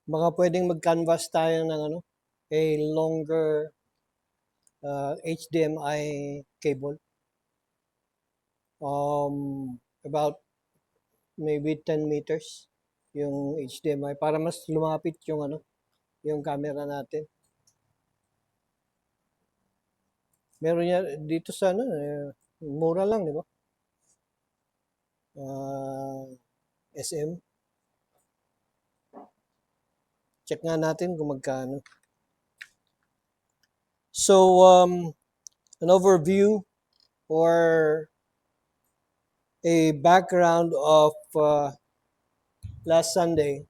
Baka pwedeng mag-canvas tayo ng a longer HDMI cable. About maybe 10 meters yung HDMI para mas lumapit yung yung camera natin. Meron yan dito sa mura lang, di ba? SM. Check nga natin kung magkano. So, an overview or a background of last Sunday.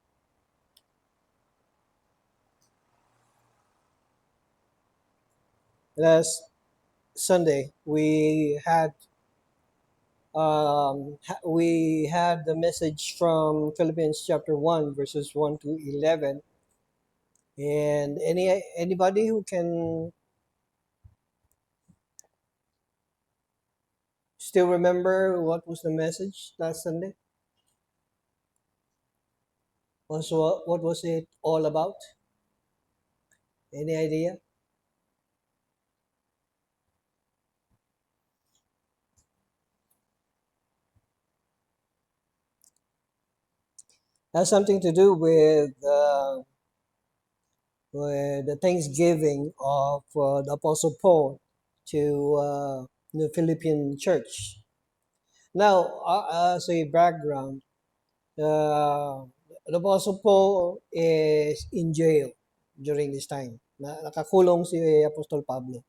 Last Sunday, we had the message from Philippians chapter 1 verses 1 to 11. And anybody who can still remember what was the message last Sunday? What was it all about? Any idea? Has something to do with the thanksgiving of the Apostle Paul to the Philippine church. Now, as a background, the Apostle Paul is in jail during this time. Nakakulong si Apostol Pablo.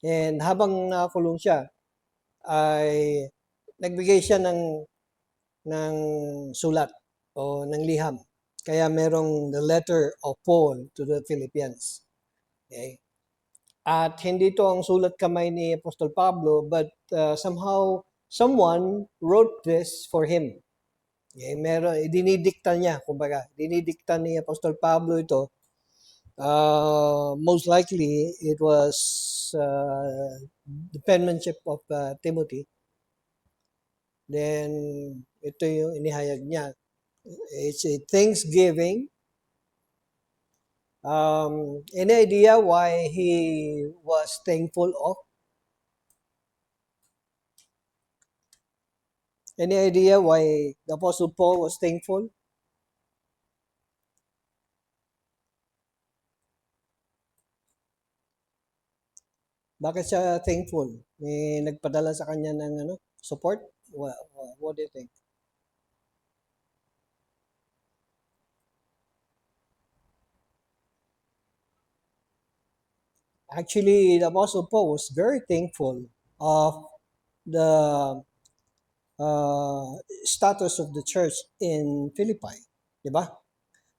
And habang nakakulong siya, ay nagbigay siya ng sulat o ng liham. Kaya merong the letter of Paul to the Philippians. Okay? At hindi to ang sulat kamay ni Apostol Pablo, but somehow someone wrote this for him. Okay? Dinidikta niya, kumbaga. Dinidikta ni Apostol Pablo ito. Most likely, it was the penmanship of Timothy. Then, ito yung inihayag niya. It's a thanksgiving. Any idea why he was thankful of? Any idea why the Apostle Paul was thankful? Bakit siya thankful? May nagpadala sa kanya ng support? What do you think? Actually, the Apostle Paul was very thankful of the status of the church in Philippi. Diba?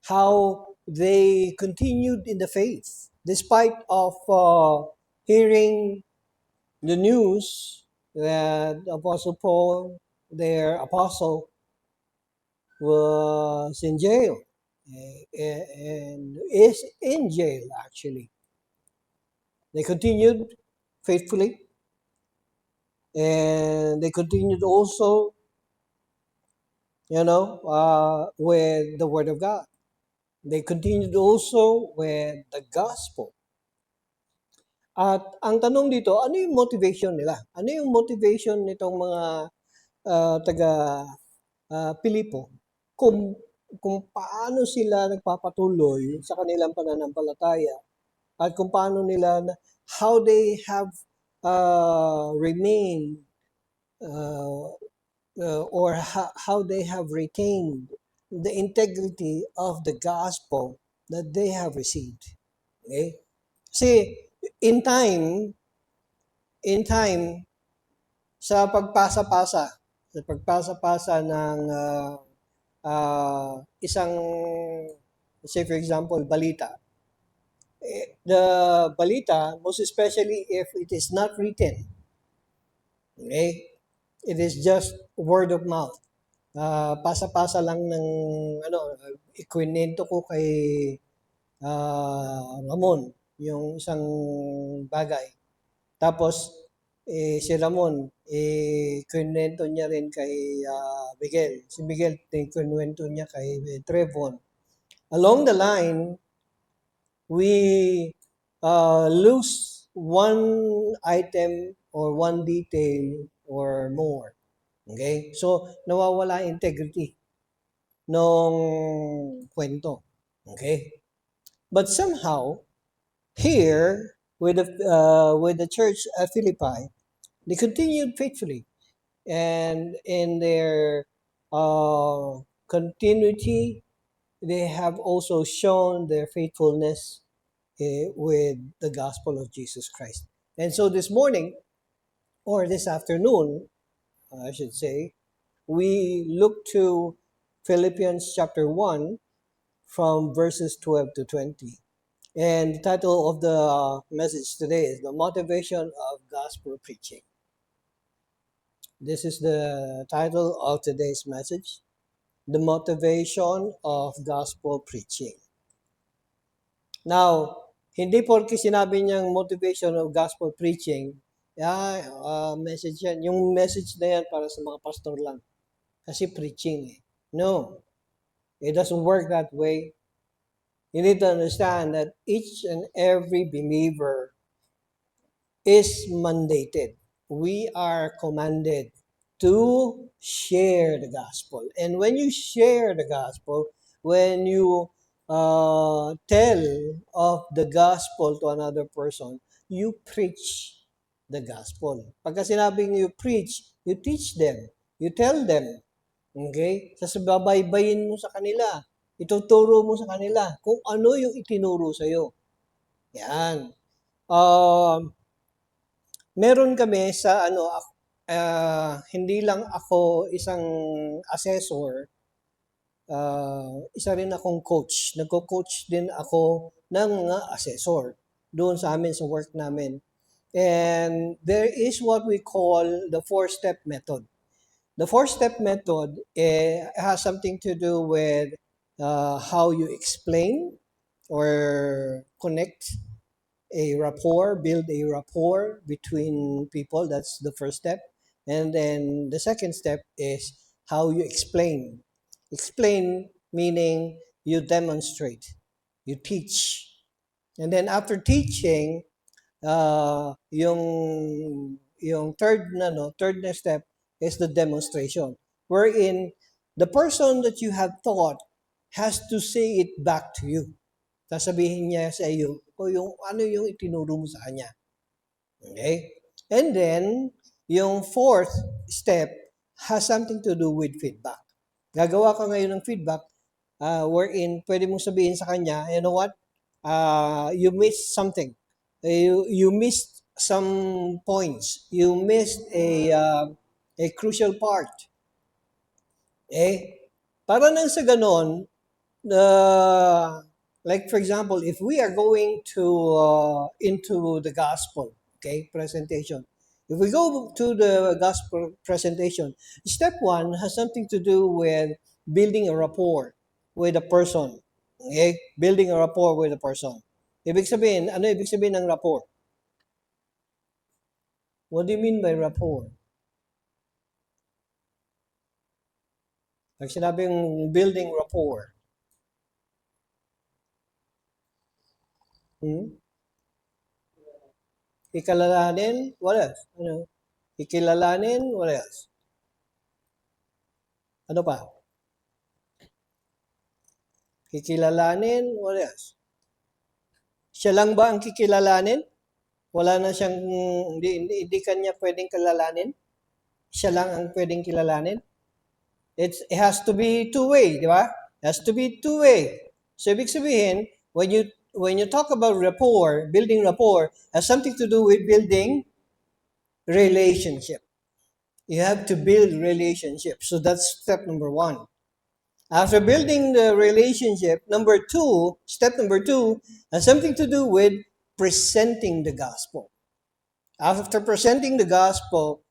How they continued in the faith despite of hearing the news that Apostle Paul, their apostle, was in jail and is in jail actually. They continued faithfully and they continued also, with the Word of God. They continued also with the gospel. At ang tanong dito, ano yung motivation nila? Ano yung motivation nitong mga taga Pilipo kung paano sila nagpapatuloy sa kanilang pananampalataya at kung paano nila how they have remained or how they have retained the integrity of the gospel that they have received. Okay? See, in time, sa pagpasa-pasa ng isang, say for example, balita. The balita, most especially if it is not written, okay? It is just word of mouth. Pasa-pasa lang ng ikwinento ko kay Ramon yung isang bagay. Tapos si Ramon kwento niya rin kay Miguel. Si Miguel kwento niya kay Trevon. Along the line, we lose one item or one detail or more. Okay? So, nawawala integrity ng kwento. Okay? But somehow, here, with the church at Philippi, they continued faithfully. And in their continuity, they have also shown their faithfulness with the gospel of Jesus Christ. And so this morning, or this afternoon, I should say, we look to Philippians chapter 1 from verses 12 to 20. And the title of the message today is The Motivation of Gospel Preaching. This is the title of today's message, The Motivation of Gospel Preaching. Now, hindi porke sinabi niyang motivation of gospel preaching, message yan. Yung message na yan para sa mga pastor lang. Kasi preaching eh. No, it doesn't work that way. You need to understand that each and every believer is mandated. We are commanded to share the gospel. And when you share the gospel, when you tell of the gospel to another person, you preach the gospel. Pagka sinabing you preach, you teach them, you tell them. Okay? Sasababaybayin mo sa kanila. Ituturo mo sa kanila kung ano yung itinuro sa'yo. Yan. Meron kami sa hindi lang ako isang assessor, isa rin akong coach. Nagko-coach din ako ng mga assessor doon sa amin sa work namin. And there is what we call the four-step method. The four-step method has something to do with how you explain or connect a rapport, build a rapport between people. That's the first step. And then the second step is how you explain. Explain meaning you demonstrate, you teach. And then after teaching, yung third na step is the demonstration, wherein the person that you have taught has to say it back to you. Sasabihin niya sa iyo kung yung ano yung itinuro mo sa kanya. Okay? And then, yung fourth step has something to do with feedback. Gagawa ka ngayon ng feedback wherein pwede mong sabihin sa kanya, you know what? You missed something. You missed some points. You missed a crucial part. Para nang sa ganon, like for example, if we are going to into the gospel, presentation. If we go to the gospel presentation, step one has something to do with building a rapport with a person. Okay? Building a rapport with a person. Ibig sabihin, ano ibig sabihin ng rapport? What do you mean by rapport? Pag sinabing building rapport, ikilalanin, what else? Ikilalanin, what else? Ano pa? Kikilalanin, what else? Siya lang ba ang kikilalanin? Wala na siyang, hindi kanya pwedeng kilalanin? Siya lang ang pwedeng kilalanin? It has to be two-way, di ba? It has to be two-way. So, ibig sabihin, when you talk about rapport, building rapport, has something to do with building relationship. You have to build relationship. So, that's step number one. After building the relationship, step number two, has something to do with presenting the gospel. After presenting the gospel,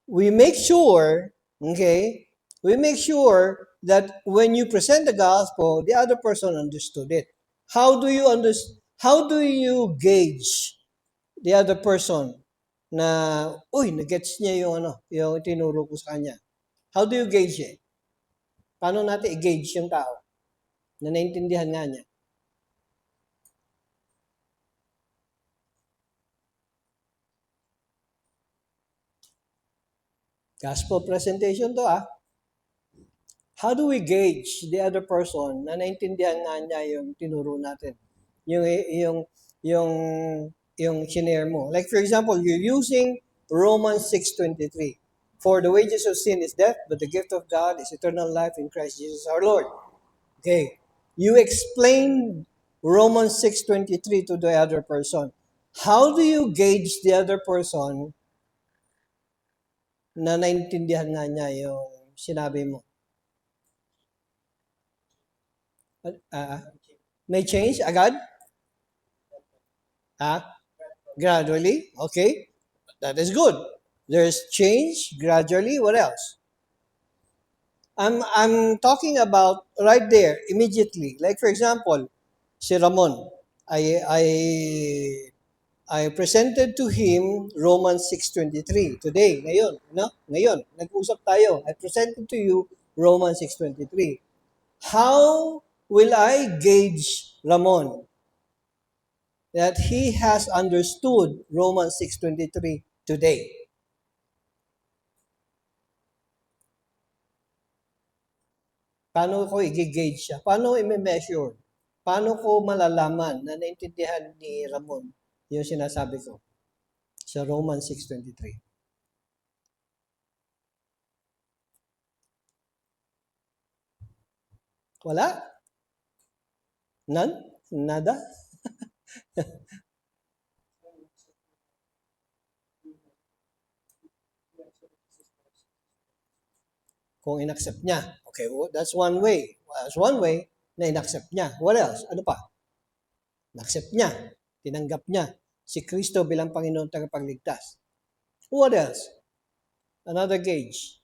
we make sure that when you present the gospel, the other person understood it. How do you gauge the other person na, nagets niya yung tinuro ko sa kanya? How do you gauge it? Paano natin i-gauge yung tao? na naintindihan nga niya. Gospel presentation to How do we gauge the other person na naintindihan nga niya yung tinuro natin? Yung, yung, yung shinare mo. Like for example, you're using Romans 6:23. For the wages of sin is death, but the gift of God is eternal life in Christ Jesus our Lord. Okay. You explain Romans 6:23 to the other person. How do you gauge the other person na naintindihan nga niya yung sinabi mo? May change agad? Gradually? Okay. That is good. There's change gradually. What else? I'm talking about right there, immediately. Like for example, si Ramon. I presented to him Romans 6:23 today, ngayon, no? Ngayon, nag-usap tayo. I presented to you Romans 6:23. How will I gauge Ramon that he has understood Romans 6:23 today? Paano ko i-gauge siya? Paano i-measure? Paano ko malalaman na naintindihan ni Ramon yung sinasabi ko sa Romans 6:23? Wala? None? Nada? Kung in-accept niya. Okay, well, that's one way. That's one way na in-accept niya. What else? Ano pa? In-accept niya. Tinanggap niya si Kristo bilang Panginoon tagapagligtas. What else? Another gauge.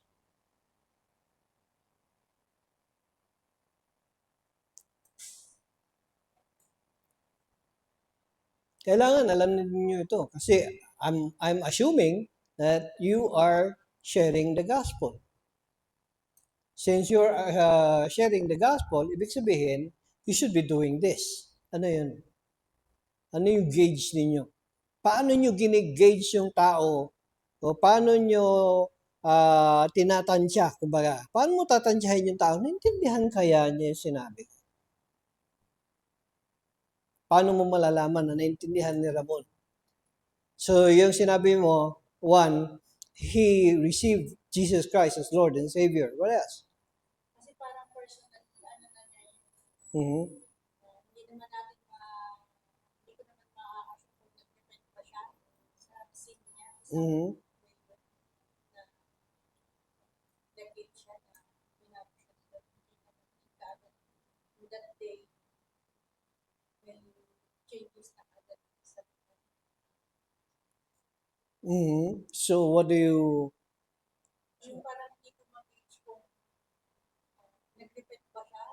Kailangan alam niyo ito kasi I'm assuming that you are sharing the gospel. Since you're sharing the gospel, ibig sabihin, you should be doing this. Ano yun? Ano yung gauge ninyo? Paano nyo gine-gauge yung tao? O paano nyo tinatansya? Kumbaga, paano mo tatansyahin yung tao? Naintindihan kaya niya yung sinabi? Paano mo malalaman na naintindihan ni Ramon? So, yung sinabi mo, one, he received Jesus Christ as Lord and Savior. What else? Kasi parang personal, ano na niya yun. Mm-hmm. Hindi naman natin hindi ko naman makakasya kung nag-depend pa siya sa sin niya. Mm-hmm. Nag-gate siya na pinapos siya sa hindi naman agad. In that day, may changes na agad sa Mm-hmm. So, what do you... yung parang hindi ko mag-gauge kung nag-depend pa siya.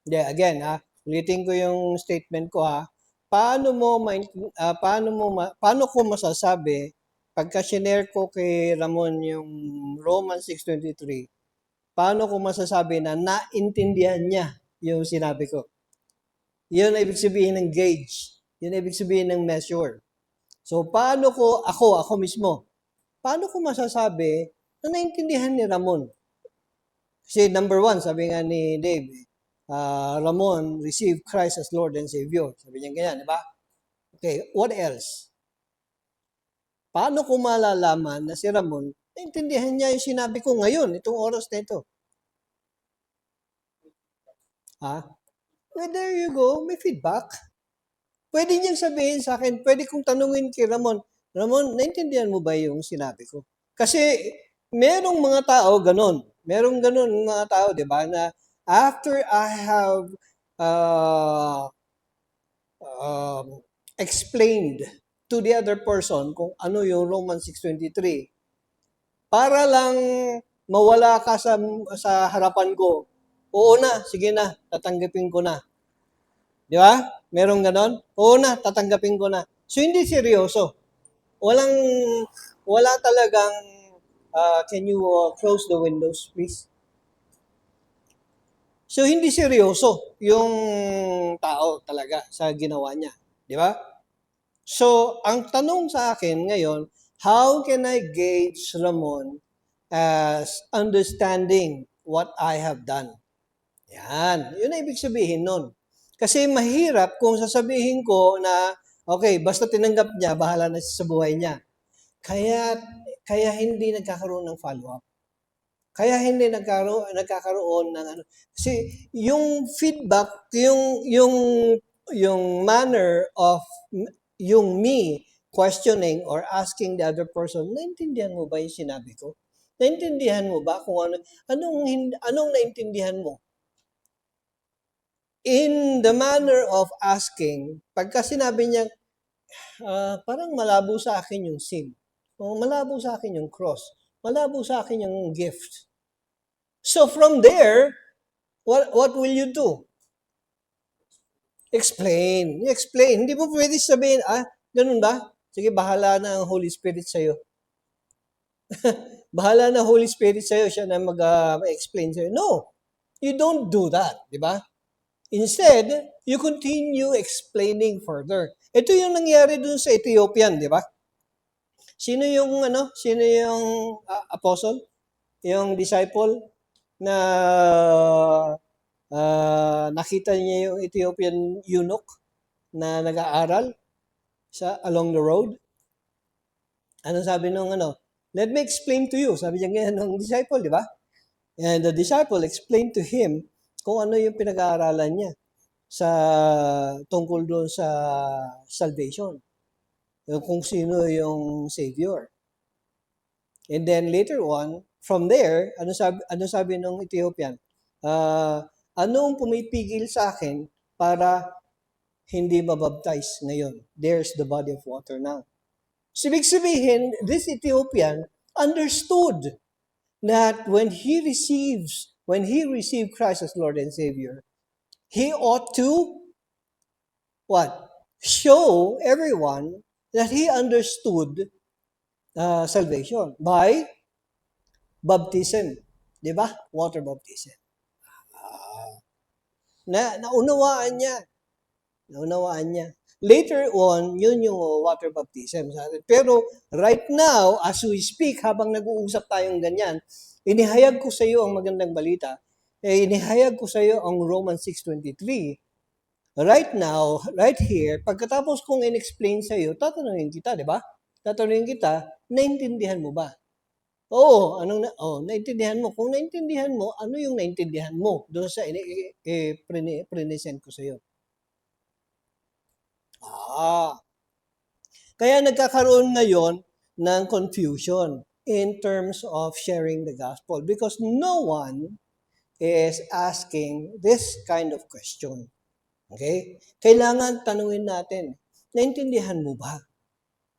Yeah, again, ulitin ko yung statement ko paano ko masasabi pagka shinare ko kay Ramon yung Romans 6:23, paano ko masasabi na naintindihan niya yung sinabi ko? Yun ang ibig sabihin ng gauge. Yun ang ibig sabihin ng measure. So, paano ko, ako mismo, paano ko masasabi na naintindihan ni Ramon? Kasi number one, sabi nga ni Dave, Ramon received Christ as Lord and Savior. Sabi niya ganyan, di ba? Okay, what else? Paano ko malalaman na si Ramon, naintindihan niya yung sinabi ko ngayon, itong oras na ito? Well, there you go, may feedback. Pwede niyang sabihin sa akin, pwede kong tanungin kay Ramon, Ramon, naintindihan mo ba yung sinabi ko? Kasi merong mga tao ganon. Merong ganon mga tao, di ba, na after I have explained to the other person kung ano yung Romans 6:23, para lang mawala ka sa harapan ko, oo na, sige na, tatanggapin ko na. Di ba? Merong ganon? Oo na, tatanggapin ko na. So, hindi seryoso. Wala talagang, can you close the windows, please? So, hindi seryoso yung tao talaga sa ginawa niya. Di ba? So, ang tanong sa akin ngayon, how can I gauge Ramon as understanding what I have done? Yan. Yun ang ibig sabihin nun. Kasi mahirap kung sasabihin ko na, okay, basta tinanggap niya, bahala na siya sa buhay niya. Kaya, kaya hindi nagkakaroon ng follow-up. Kaya hindi nagkakaroon ng ano. Kasi yung feedback, yung manner of yung me questioning or asking the other person, naintindihan mo ba yung sinabi ko? Naintindihan mo ba kung ano, anong naintindihan mo? In the manner of asking, pagka sinabi niya, parang malabo sa akin yung sin. O malabo sa akin yung cross. Malabo sa akin yung gift. So from there, what will you do? Explain. Explain. Hindi mo pwede sabihin, ganun ba? Sige, bahala na ang Holy Spirit sa'yo. Bahala na Holy Spirit sa'yo, siya na mag-explain sa'yo. No, you don't do that, di ba? Instead, you continue explaining further. Ito yung nangyari dun sa Ethiopian, di ba? Sino yung apostle? Yung disciple na nakita niya yung Ethiopian eunuch na nag-aaral along the road. Anong sabi nung Let me explain to you. Sabi niya ngayon ng disciple, di ba? And the disciple explained to him kung ano yung pinag-aaralan niya sa tungkol doon sa salvation. Kung sino yung Savior. And then later on, from there, ano sabi ng Ethiopian? Anong pumipigil sa akin para hindi mabaptize ngayon? There's the body of water now. So, ibig sabihin, this Ethiopian understood that when he received Christ as Lord and Savior, he ought to, what? Show everyone that he understood salvation by baptism. Di ba? Water baptism. Naunawaan niya. Naunawaan niya. Later on, yun yung water baptism. Pero right now, as we speak, habang nag-uusap tayong ganyan, inihayag ko sa iyo ang magandang balita. Inihayag ko sa iyo ang Romans 6:23. Right now, right here, pagkatapos kong in-explain sa iyo, tatanungin kita, di ba? Tatanungin kita, naintindihan mo ba? Oo, naintindihan mo. Kung naintindihan mo, ano yung naintindihan mo doon sa present ko sa iyo? Kaya nagkakaroon ngayon ng confusion in terms of sharing the gospel because no one is asking this kind of question. Okay? Kailangan tanungin natin, naintindihan mo ba?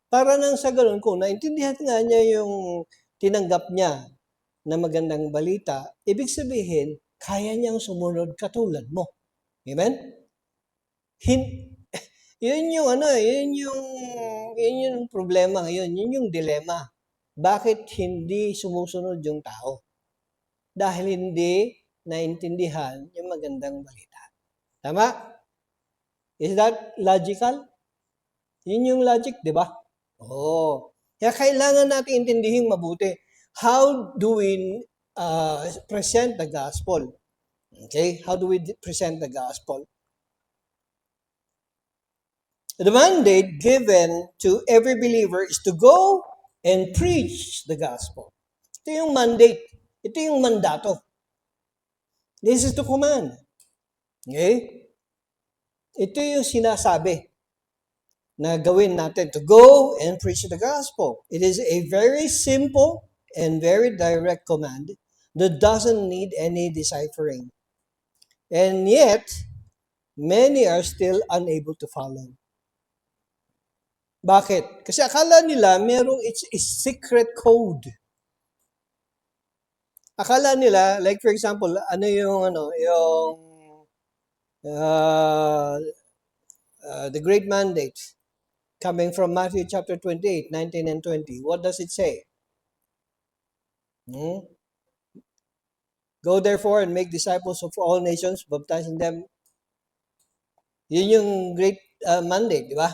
Para nang sa ganun, kung naintindihan nga niya yung tinanggap niya na magandang balita, ibig sabihin, kaya niyang sumunod katulad mo. Amen? Yun yung problema ngayon, yun yung dilema. Bakit hindi sumusunod yung tao? Dahil hindi naintindihan yung magandang balita. Tama? Is that logical? Yun yung logic, di ba? Oo. Kaya kailangan natin intindihin mabuti. How do we present the gospel? Okay? How do we present the gospel? The mandate given to every believer is to go and preach the gospel. Ito yung mandate. Ito yung mandato. This is the command. Okay? Ito yung sinasabi na gawin natin to go and preach the gospel. It is a very simple and very direct command that doesn't need any deciphering. And yet, many are still unable to follow. Bakit? Kasi akala nila merong it's a secret code. Akala nila, like for example, the great mandate coming from Matthew chapter 28, 19 and 20. What does it say? Go therefore and make disciples of all nations, baptizing them. Yun yung great mandate, di ba?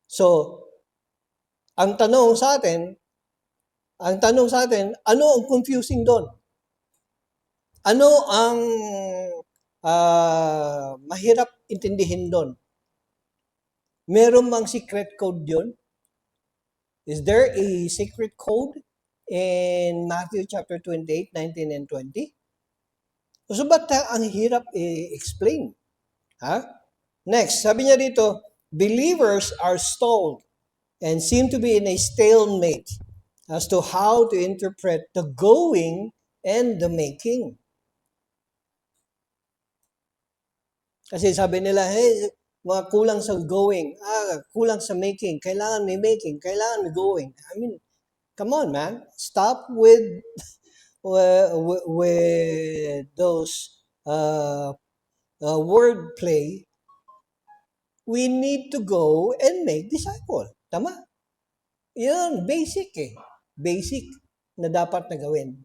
So, ang tanong sa atin, ano ang confusing doon? Ano ang mahirap intindihin doon? Meron bang secret code yun? Is there a secret code in Matthew chapter 28, 19, and 20? So ba't ang hirap i-explain? Ha? Next, sabi niya dito, believers are stalled and seem to be in a stalemate as to how to interpret the going and the making. Kasi sabi nila, hey, mga kulang sa going, kulang sa making, kailangan may going. I mean, come on, man. Stop with those word play. We need to go and make disciple. Tama? Yan, basic eh. Basic na dapat na gawin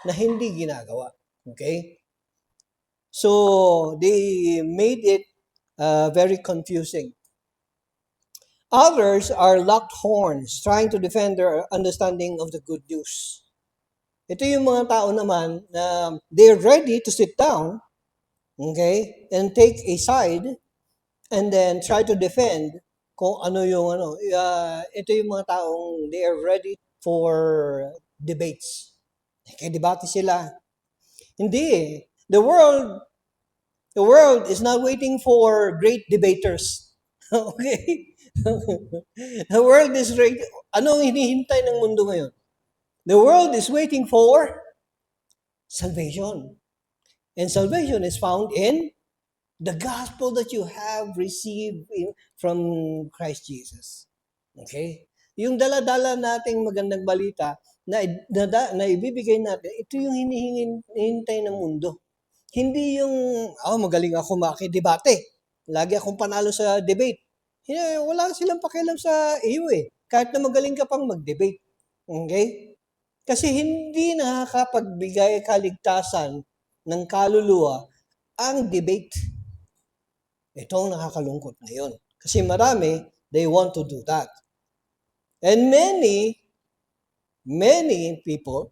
na hindi ginagawa. Okay? So, they made it very confusing. Others are locked horns, trying to defend their understanding of the good news. Ito yung mga tao naman na they're ready to sit down, okay, and take a side and then try to defend kung ano yung ano. Ito yung mga taong they are ready for debates. Okay, debate sila. Hindi eh. The world is not waiting for great debaters. Okay? The world is ready. Ano ang hinihintay ng mundo ngayon? The world is waiting for salvation. And salvation is found in the gospel that you have received from Christ Jesus. Okay? Yung dala-dala nating magandang balita na ibibigay natin, ito yung hinihintay ng mundo. Hindi yung, magaling ako makidebate. Lagi akong panalo sa debate. Wala silang pakialam sa iyo eh. Kahit na magaling ka pang mag-debate. Okay? Kasi hindi nakakapagbigay kaligtasan ng kaluluwa ang debate. Ito ang nakakalungkot ngayon. Kasi marami, they want to do that. And many people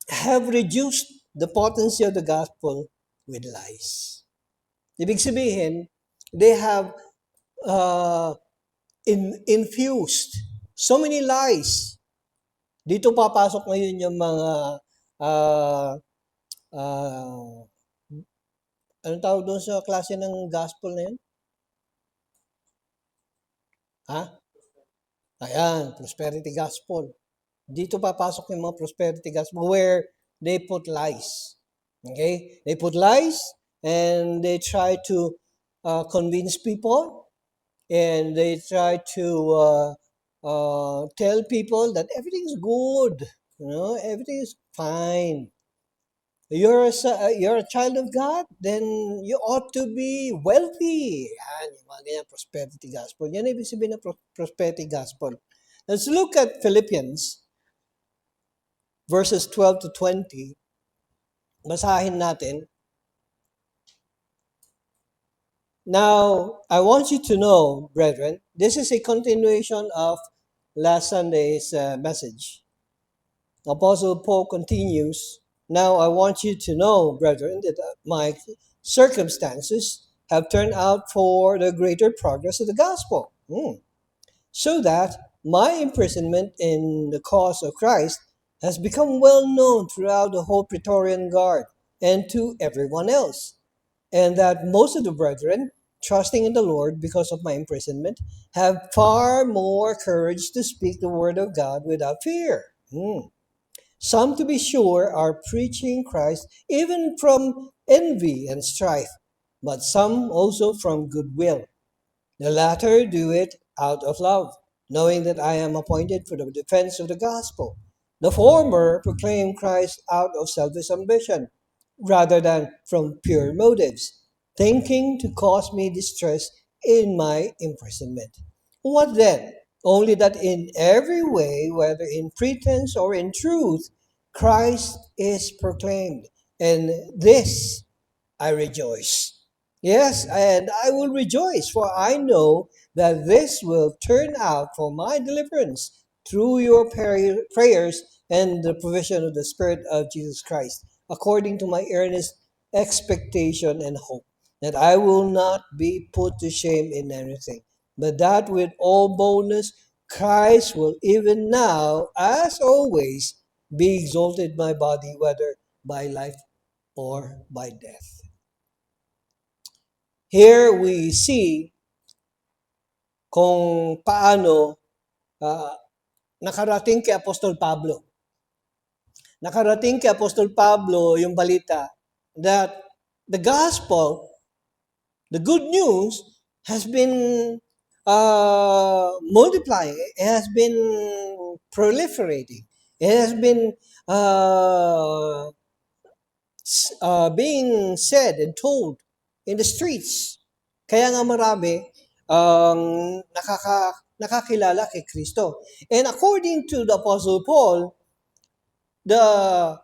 have reduced the potency of the gospel with lies. Ibig sabihin, they have infused so many lies. Dito papasok ngayon yung mga anong tawag doon sa klase ng gospel na yun? Ayan, prosperity gospel. Dito papasok yung mga prosperity gospel where they put lies. Okay? They put lies and they try to convince people and they try to tell people that everything is good. Everything is fine. You're a child of God, then you ought to be wealthy. Yan, yung mga ganyan, prosperity gospel. Yan ibig sabihin ng prosperity gospel. Let's look at Philippians, verses 12 to 20. Basahin natin. Now, I want you to know, brethren, this is a continuation of last Sunday's message. Apostle Paul continues, now I want you to know, brethren, that my circumstances have turned out for the greater progress of the gospel. So that my imprisonment in the cause of Christ has become well known throughout the whole Praetorian Guard and to everyone else. And that most of the brethren, trusting in the Lord because of my imprisonment, have far more courage to speak the word of God without fear. Some, to be sure, are preaching Christ even from envy and strife, but some also from goodwill. The latter do it out of love, knowing that I am appointed for the defense of the gospel. The former proclaim Christ out of selfish ambition, rather than from pure motives, thinking to cause me distress in my imprisonment. What then? Only that in every way, whether in pretense or in truth, Christ is proclaimed, and this I rejoice. Yes, and I will rejoice, for I know that this will turn out for my deliverance through your prayers and the provision of the Spirit of Jesus Christ, according to my earnest expectation and hope, that I will not be put to shame in anything, but that with all boldness Christ will even now, as always, be exalted in my body, whether by life or by death. Here we see kung paano ah, nakarating kay Apostol Pablo. Nakarating kay Apostol Pablo yung balita that the gospel, the good news, has been multiplying. It has been proliferating. It has been being said and told in the streets. Kaya nga marami ang nakakilala kay Kristo. And according to the Apostle Paul, the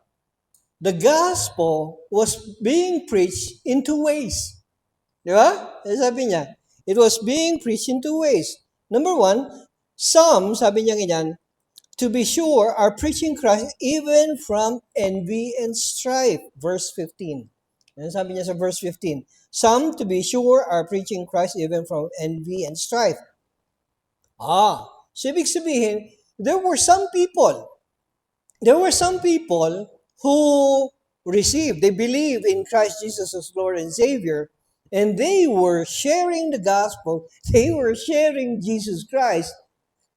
the gospel was being preached in two ways. Di ba? Sabi niya, it was being preached in two ways. Number one, some, sabi niya ganyan, to be sure, are preaching Christ even from envy and strife. Verse 15. Ano sabi niya sa verse 15? Some, to be sure, are preaching Christ even from envy and strife. So ibig sabihin, there were some people who received, they believe in Christ Jesus as Lord and Savior, and they were sharing the gospel, they were sharing Jesus Christ,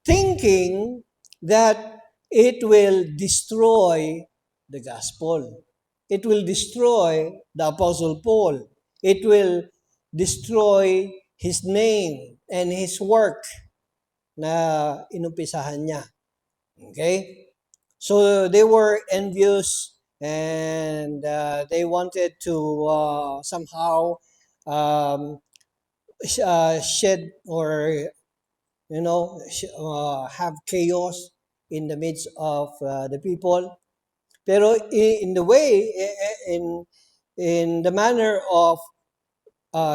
thinking that it will destroy the gospel. It will destroy the Apostle Paul. It will destroy his name and his work na inumpisahan niya. Okay? So they were envious and they wanted to somehow shed or have chaos in the midst of the people. Pero in the way, in the manner of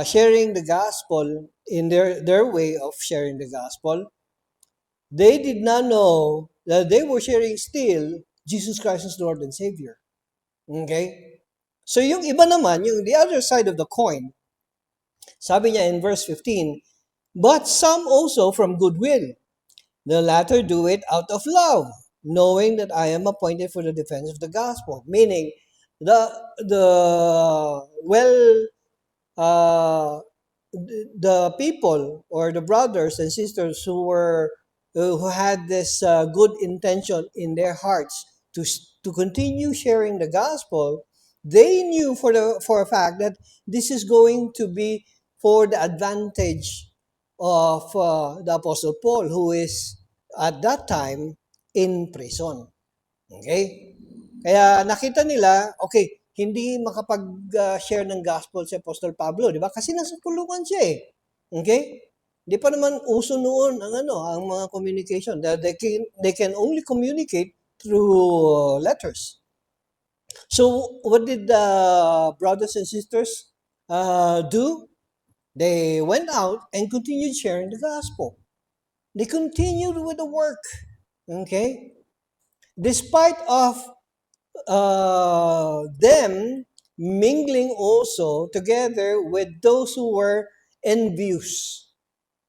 sharing the gospel, in their way of sharing the gospel, they did not know that they were sharing still Jesus Christ as Lord and Savior. Okay? So yung iba naman, yung the other side of the coin, sabi niya in verse 15, but some also from goodwill. The latter do it out of love, knowing that I am appointed for the defense of the gospel. Meaning, the people or the brothers and sisters who had this good intention in their hearts to continue sharing the gospel, they knew for a fact that this is going to be for the advantage of the Apostle Paul, who is at that time in prison. Okay? Kaya nakita nila, okay, hindi makapag-share ng gospel si Apostle Pablo, di ba? Kasi nasa kulungan siya eh. Okay? Di pa naman uso noon ang mga communication. They can only communicate through letters. So what did the brothers and sisters do? They went out and continued sharing the gospel. They continued with the work. Okay? Despite of them mingling also together with those who were envious.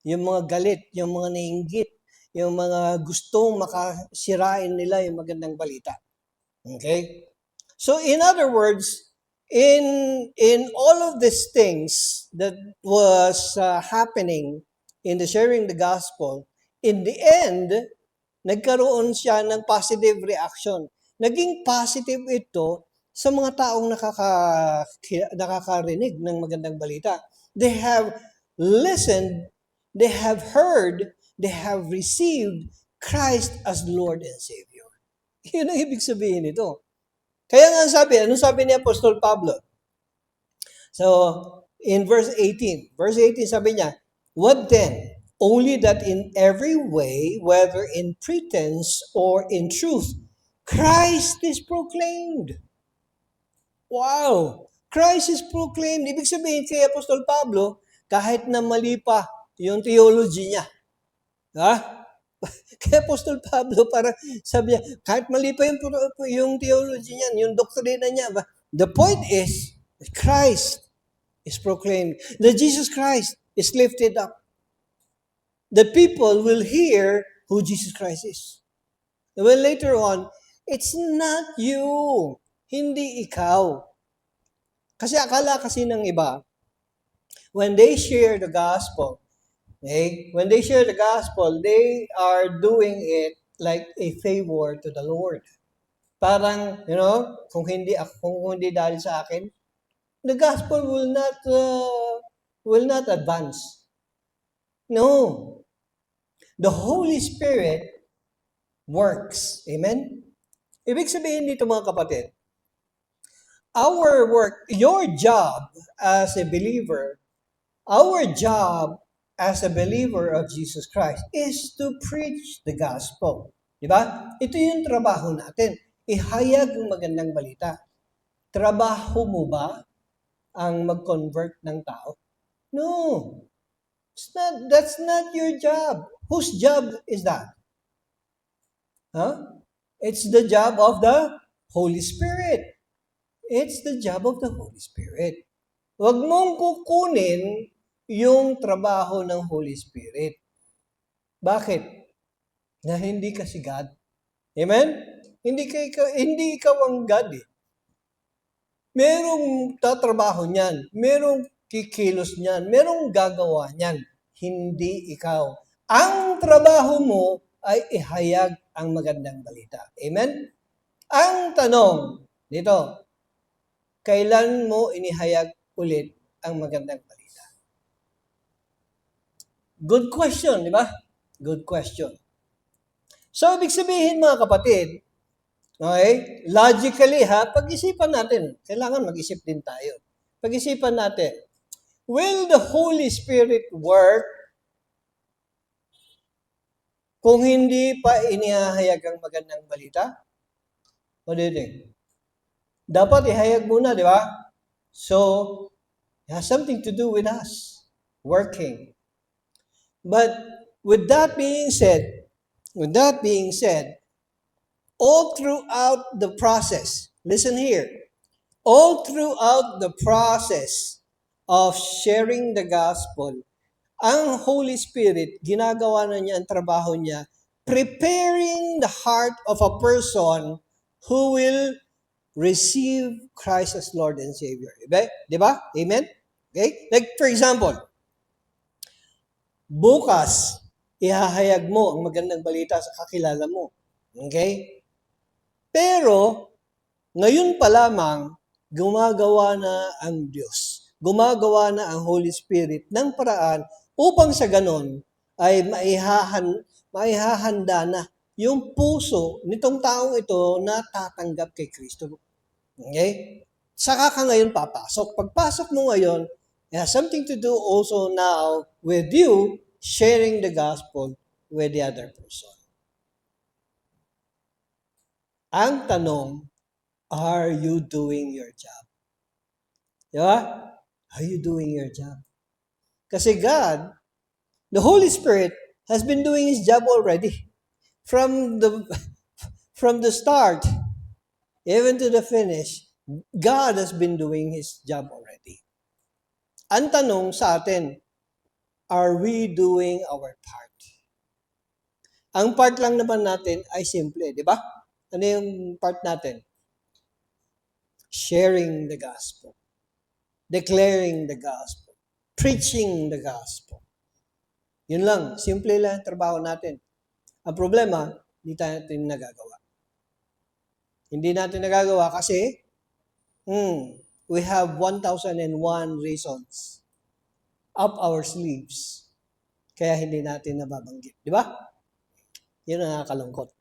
Yung mga galit, yung mga nainggit, yung mga gustong makasirain nila yung magandang balita. Okay? So in other words, in all of these things that was happening in the sharing the gospel, in the end, nagkaroon siya ng positive reaction. Naging positive ito sa mga taong nakakarinig ng magandang balita. They have listened, they have heard, they have received Christ as Lord and Savior. Yun ang ibig sabihin nito. Kaya nga anong sabi ni Apostol Pablo? So, in verse 18 sabi niya, what then? Only that in every way, whether in pretense or in truth, Christ is proclaimed. Wow! Christ is proclaimed. Ibig sabihin kay Apostol Pablo, kahit na mali pa yung theology niya. Ha? Kay Apostol Pablo, para sabi niya, kahit mali pa yung theology niya, yung doktrina niya. The point is, Christ is proclaimed. That Jesus Christ is lifted up. The people will hear who Jesus Christ is. Well, later on, it's not you. Hindi ikaw. Kasi akala kasi ng iba, when they share the gospel, okay, when they share the gospel, they are doing it like a favor to the Lord. Parang, kung hindi dahil sa akin, the gospel will not advance. No. The Holy Spirit works. Amen? Ibig sabihin dito mga kapatid, our work, your job as a believer, our job as a believer of Jesus Christ is to preach the gospel. Diba? Ito yung trabaho natin. Ihayag ang magandang balita. Trabaho mo ba ang mag-convert ng tao? No. That's not your job. Whose job is that? Huh? It's the job of the Holy Spirit. It's the job of the Holy Spirit. Huwag mong kukunin yung trabaho ng Holy Spirit. Bakit? Na hindi ka si God. Amen? Hindi ikaw ang God eh. Merong tatrabaho niyan. Merong kikilos niyan. Merong gagawa niyan. Hindi ikaw. Ang trabaho mo ay ihayag ang magandang balita. Amen? Ang tanong, dito, kailan mo inihayag ulit ang magandang balita? Good question, di ba? Good question. So, ibig sabihin mga kapatid, okay, logically pag-isipan natin, kailangan mag-isip din tayo. Pag-isipan natin, will the Holy Spirit work kung hindi pa inihahayag ang magandang balita? What do you think? Dapat ihayag muna, di ba? So, it has something to do with us working. But with that being said, all throughout the process, listen here, all throughout the process of sharing the gospel, ang Holy Spirit, ginagawa na niya ang trabaho niya, preparing the heart of a person who will receive Christ as Lord and Savior. Diba? Amen? Okay? Like, for example, bukas, ihahayag mo ang magandang balita sa kakilala mo. Okay? Pero, ngayon pa lamang, gumagawa na ang Diyos. Gumagawa na ang Holy Spirit ng paraan upang sa ganon ay maihahanda na yung puso nitong taong ito na tatanggap kay Kristo. Okay? Saka ka ngayon papasok. Pagpasok mo ngayon, it has something to do also now with you sharing the gospel with the other person. Ang tanong, are you doing your job? Diba? Are you doing your job? Kasi God, the Holy Spirit, has been doing His job already. From the start, even to the finish, God has been doing His job already. Ang tanong sa atin, are we doing our part? Ang part lang naman natin ay simple, di ba? Ano yung part natin? Sharing the gospel. Declaring the gospel. Preaching the gospel. Yun lang. Simple lang ang trabaho natin. Ang problema, hindi natin nagagawa. Hindi natin nagagawa kasi we have 1,001 reasons up our sleeves. Kaya hindi natin nababanggit. Di ba? Yun ang nakakalungkot.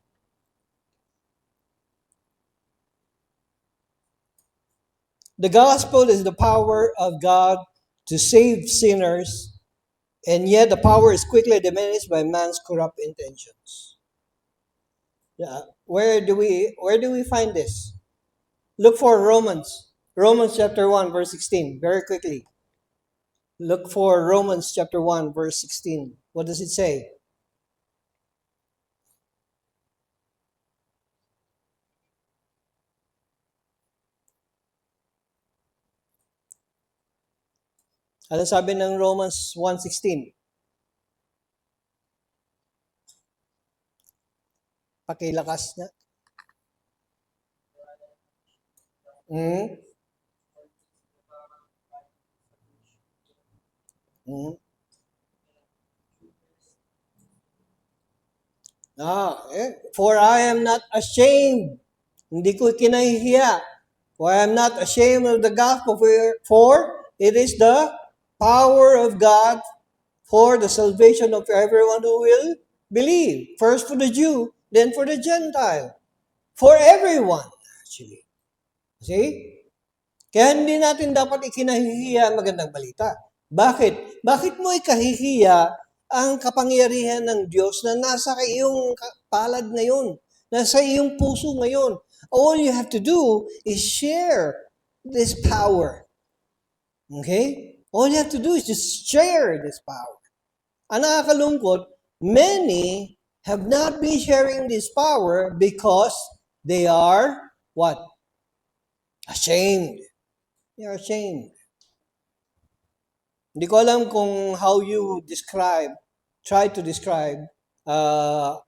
The gospel is the power of God to save sinners, and yet the power is quickly diminished by man's corrupt intentions. Where do we find this? Look for Romans chapter 1 verse 16 very quickly. Look for Romans chapter 1 verse 16. What does it say? Ano sabi ng Romans 1:16? Pakilakas na. Mm. Mm. For I am not ashamed. Hindi ko kinahihiya. For I am not ashamed of the gospel, for it is the power of God for the salvation of everyone who will believe. First for the Jew, then for the Gentile. For everyone, actually. See? Kaya hindi natin dapat ikinahihiya ang magandang balita. Bakit? Bakit mo ikahihiya ang kapangyarihan ng Diyos na nasa iyong palad ngayon? Nasa iyong puso ngayon? All you have to do is share this power. Okay? All you have to do is just share this power. Ang nakakalungkot, many have not been sharing this power because they are what? Ashamed. They are ashamed. Hindi ko alam kung how you try to describe uh,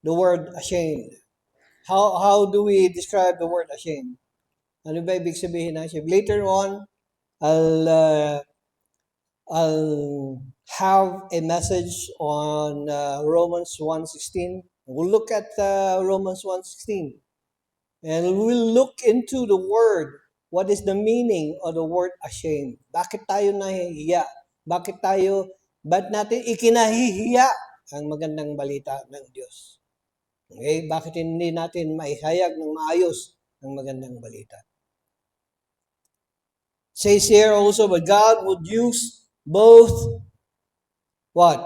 the word ashamed. How do we describe the word ashamed? Ano ba ibig sabihin ng ashamed? Later on, I'll uh, I'll have a message on Romans 1:16. We'll look at Romans 1:16. And we'll look into the word. What is the meaning of the word ashamed? Bakit tayo nahihiya? Ba't natin ikinahihiya ang magandang balita ng Diyos? Okay? Bakit hindi natin maihayag ng maayos ang magandang balita? Says here also, but God would use both what?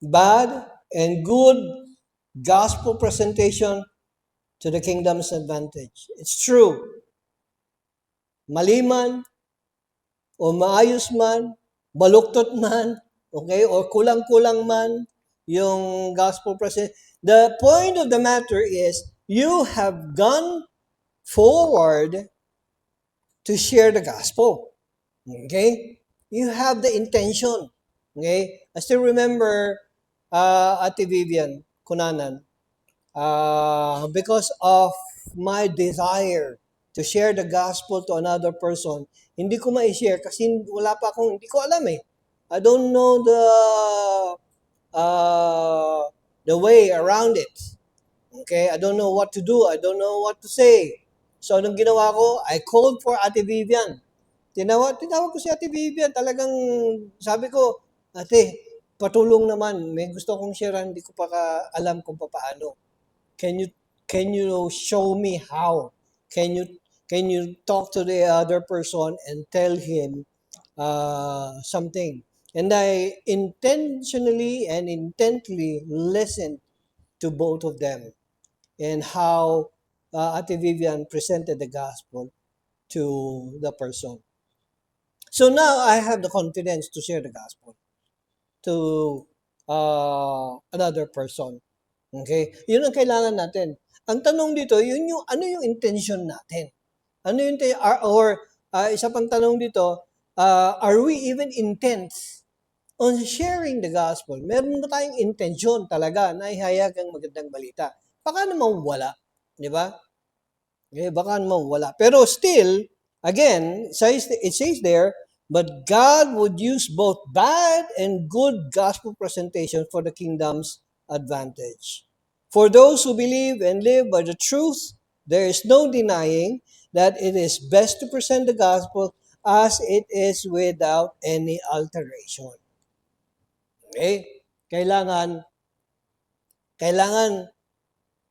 Bad and good gospel presentation to the kingdom's advantage. It's true. Mali man, o maayos man, baluktot man, okay, or kulang-kulang man, yung gospel present. The point of the matter is, you have gone forward to share the gospel. Okay? You have the intention. Okay? I still remember Ate Vivian Kunanan, because of my desire to share the gospel to another person, hindi ko ma-share kasi hindi ko alam eh. I don't know the way around it. Okay? I don't know what to do. I don't know what to say. So, anong ginawa ko? I called for Ate Vivian. Tinawag ko si Ate Vivian. Talagang sabi ko, Ate, patulong naman. May gusto kong share, hindi ko pa alam kung paano. Can you show me how? Can you talk to the other person and tell him something? And I intentionally and intently listened to both of them and how Ate Vivian presented the gospel to the person. So now I have the confidence to share the gospel to another person. Okay? Yun ang kailangan natin. Ang tanong dito, yun yung ano yung intention natin? Ano yung isa pang tanong dito, are we even intent on sharing the gospel? Meron ba tayong intention talaga na ihayag ang magandang balita? Baka naman wala, di ba? Baka naman wala. Pero still, again, it says there, but God would use both bad and good gospel presentation for the kingdom's advantage. For those who believe and live by the truth, there is no denying that it is best to present the gospel as it is without any alteration. Okay? Kailangan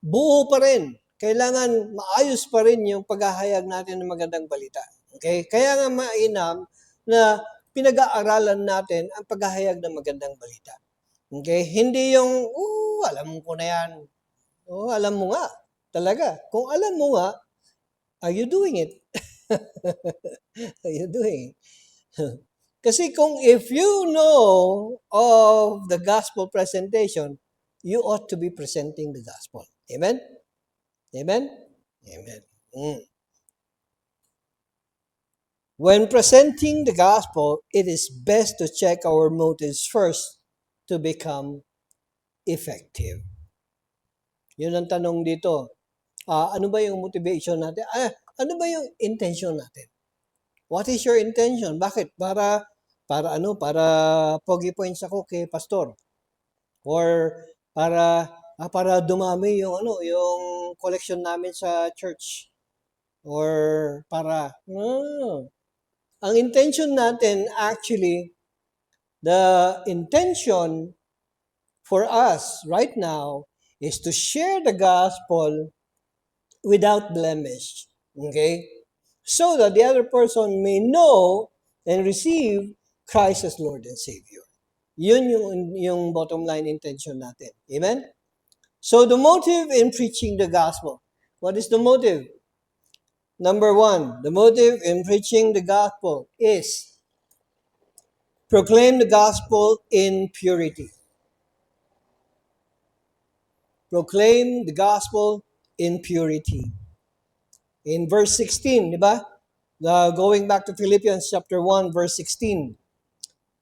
buo pa rin. Kailangan maayos pa rin yung paghahayag natin ng magandang balita. Okay? Kaya nga mainam na pinag-aaralan natin ang paghahayag ng magandang balita. Okay? Hindi yung, alam ko na yan. Oh, alam mo nga. Talaga. Kung alam mo nga, are you doing it? Are you doing it? Kasi kung if you know of the gospel presentation, you ought to be presenting the gospel. Amen? Amen? Amen. Mm. When presenting the gospel, it is best to check our motives first to become effective. Yun ang tanong dito. Ano ba yung motivation natin? Ano ba yung intention natin? What is your intention? Bakit? Para pogi points ako kay pastor. Or para dumami yung collection namin sa church. Or ang intention natin actually, the intention for us right now is to share the gospel without blemish. Okay? So that the other person may know and receive Christ as Lord and Savior. Yun yung bottom line intention natin. Amen? So the motive in preaching the gospel. What is the motive? Number one, the motive in preaching the gospel is proclaim the gospel in purity. Proclaim the gospel in purity. In verse 16, di ba? Going back to Philippians chapter 1, verse 16.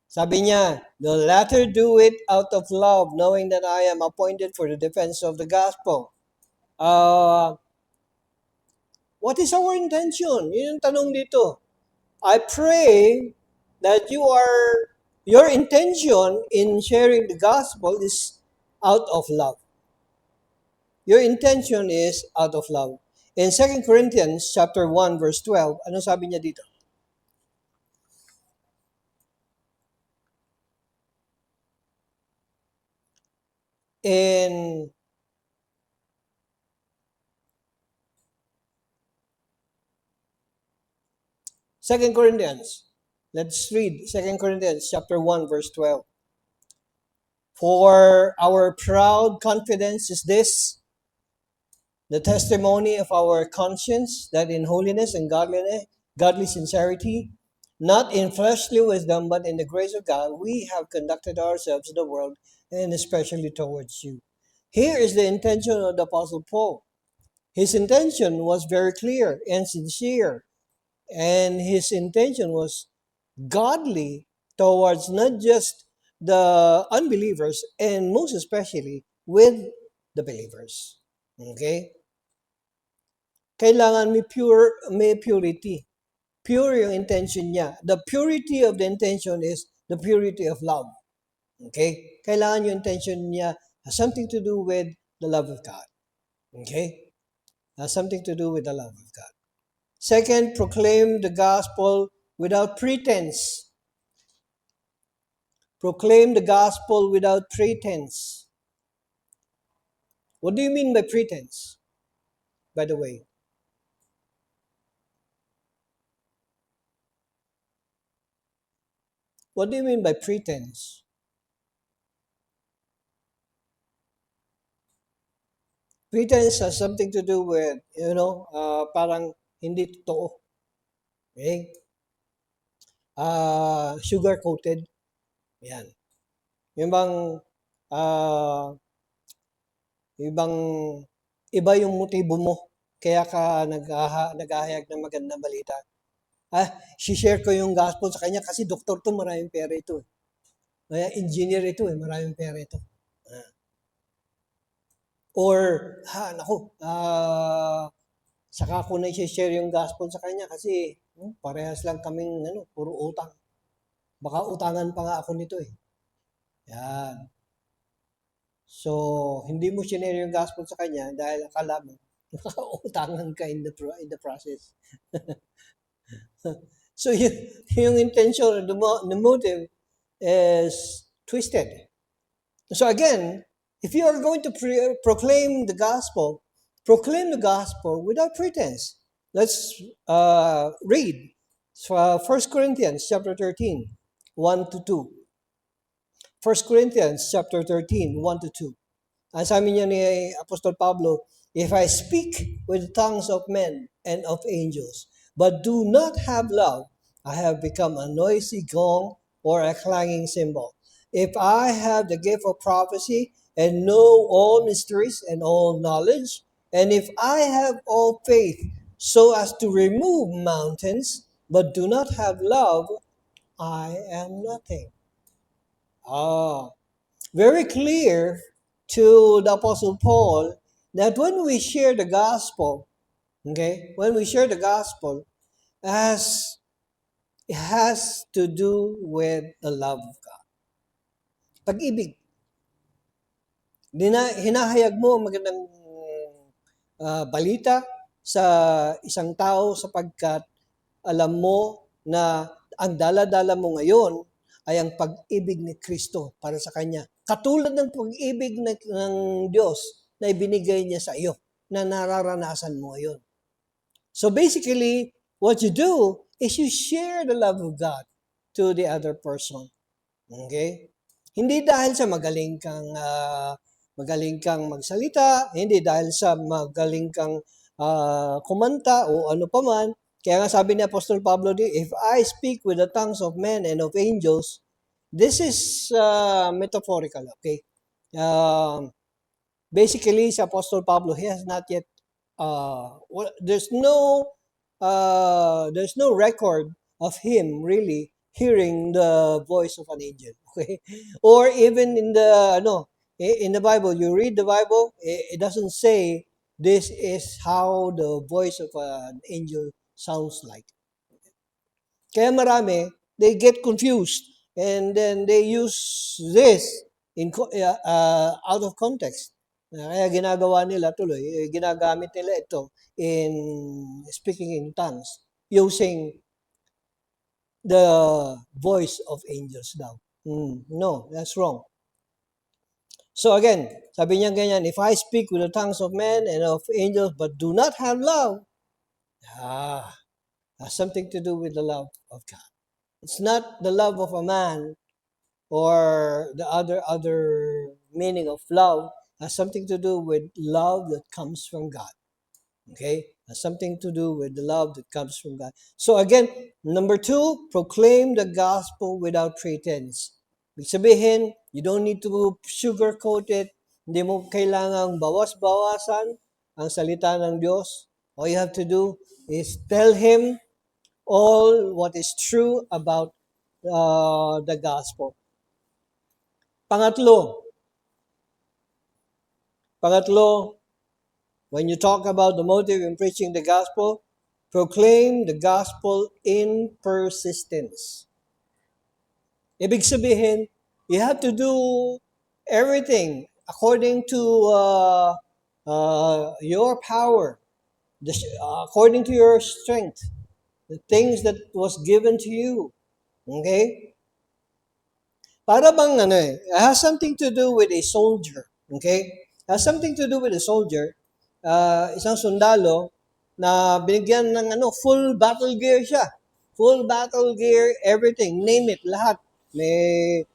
Sabi niya, the latter do it out of love, knowing that I am appointed for the defense of the gospel. What is our intention? Yun yung tanong dito. I pray that your intention in sharing the gospel is out of love. Your intention is out of love. In 2 Corinthians chapter 1 verse 12, ano sabi niya dito? In 2 Corinthians, let's read 2 Corinthians chapter 1 verse 12. For our proud confidence is this, the testimony of our conscience, that in holiness and godly sincerity, not in fleshly wisdom, but in the grace of God, we have conducted ourselves in the world, and especially towards you. Here is the intention of the Apostle Paul. His intention was very clear and sincere, and his intention was godly towards not just the unbelievers, and most especially with the believers. Okay? Kailangan may purity. Pure yung intention niya. The purity of the intention is the purity of love. Okay? Kailangan yung intention niya has something to do with the love of God. Okay? Has something to do with the love of God. Second, proclaim the gospel without pretense. Proclaim the gospel without pretense. What do you mean by pretense? By the way, what do you mean by pretense? Pretense has something to do with, parang hindi totoo. Okay? Sugar-coated. Yan. Yung bang, ibang, iba yung motibo mo. Kaya ka naghahayag ng magandang balita. Si-share ko yung gospel sa kanya kasi doktor to, maraming pera ito. Kaya engineer ito, maraming pera ito. Or, saka ko na i-share yung gospel sa kanya kasi parehas lang kaming puro utang. Baka utangan pa nga ako nito eh. Yan. So, hindi mo share yung gospel sa kanya dahil akala mo, nakautangan ka in the process. So, yung intention, the motive is twisted. So again, if you are going to proclaim the gospel without pretense. Let's read 1 Corinthians chapter 13, 1 to 2. 1 Corinthians chapter 13, 1 to 2. Ang sabi niya ni Apostol Pablo, if I speak with the tongues of men and of angels, but do not have love, I have become a noisy gong or a clanging cymbal. If I have the gift of prophecy and know all mysteries and all knowledge, and if I have all faith so as to remove mountains, but do not have love, I am nothing. Ah, very clear to the Apostle Paul that when we share the gospel, okay, when we share the gospel, as it has to do with the love of God. Pag-ibig. Hinahayag mo ang magandang balita sa isang tao sapagkat alam mo na ang dala-dala mo ngayon ay ang pag-ibig ni Kristo para sa Kanya. Katulad ng pag-ibig ng Diyos na ibinigay niya sa iyo, na nararanasan mo ngayon. So basically, what you do is you share the love of God to the other person. Okay? Hindi dahil sa magaling kang magsalita, hindi dahil sa magaling kang kumanta o ano paman. Kaya nga sabi ni Apostol Pablo, if I speak with the tongues of men and of angels, this is metaphorical, okay? Basically, si Apostol Pablo, he has not yet, there's no record of him really hearing the voice of an angel, okay? Or even in the Bible, you read the Bible, it doesn't say this is how the voice of an angel sounds like. Kaya marami, they get confused and then they use this out of context. Kaya ginagawa nila tuloy, ginagamit nila ito in speaking in tongues using the voice of angels daw. No, that's wrong. So again, sabi niya ganyan, if I speak with the tongues of men and of angels but do not have love, has something to do with the love of God. It's not the love of a man or the other meaning of love, has something to do with love that comes from God. Okay? Has something to do with the love that comes from God. So again, number 2, proclaim the gospel without pretense. Ibig sabihin, you don't need to sugarcoat it. Hindi mo kailangang bawas-bawasan ang salita ng Diyos. All you have to do is tell Him all what is true about the gospel. Pangatlo, when you talk about the motive in preaching the gospel, proclaim the gospel in persistence. Ibig sabihin, you have to do everything according to your power, according to your strength, the things that was given to you. Okay? Para bang it has something to do with a soldier. Okay? It has something to do with a soldier. Isang sundalo na binigyan ng full battle gear siya. Full battle gear, everything, name it, lahat. May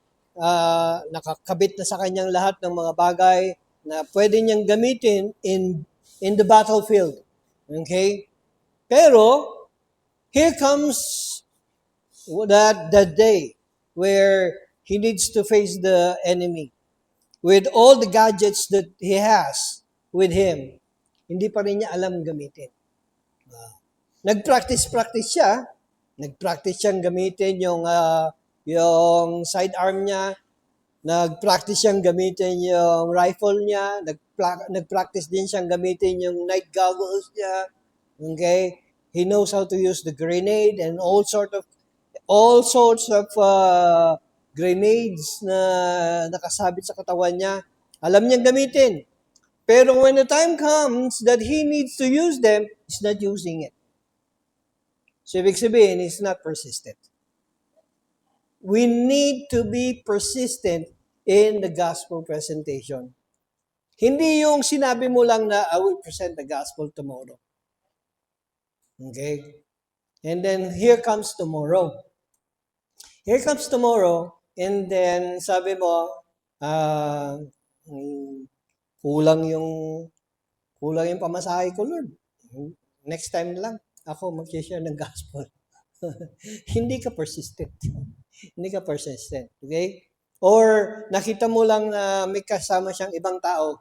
nakakabit na sa kanyang lahat ng mga bagay na pwede niyang gamitin in the battlefield. Okay? Pero, here comes that day where he needs to face the enemy with all the gadgets that he has with him. Hindi pa rin niya alam gamitin. Nag-practice siya. Nag-practice siyang gamitin yung sidearm niya. Nag-practice siyang gamitin yung rifle niya. Nag-practice din siyang gamitin yung night goggles niya. Okay? He knows how to use the grenade and all sorts of grenades na nakasabit sa katawan niya. Alam niyang gamitin. Pero when the time comes that he needs to use them, he's not using it. So ibig sabihin, he's not persistent. We need to be persistent in the gospel presentation. Hindi yung sinabi mo lang na, I will present the gospel tomorrow. Okay? And then, here comes tomorrow. And then sabi mo, kulang yung pamasahe ko, Lord. Next time na lang ako mag-share ng gospel. Hindi ka persistent. Hindi ka persistent. Okay? Or nakita mo lang na may kasama siyang ibang tao,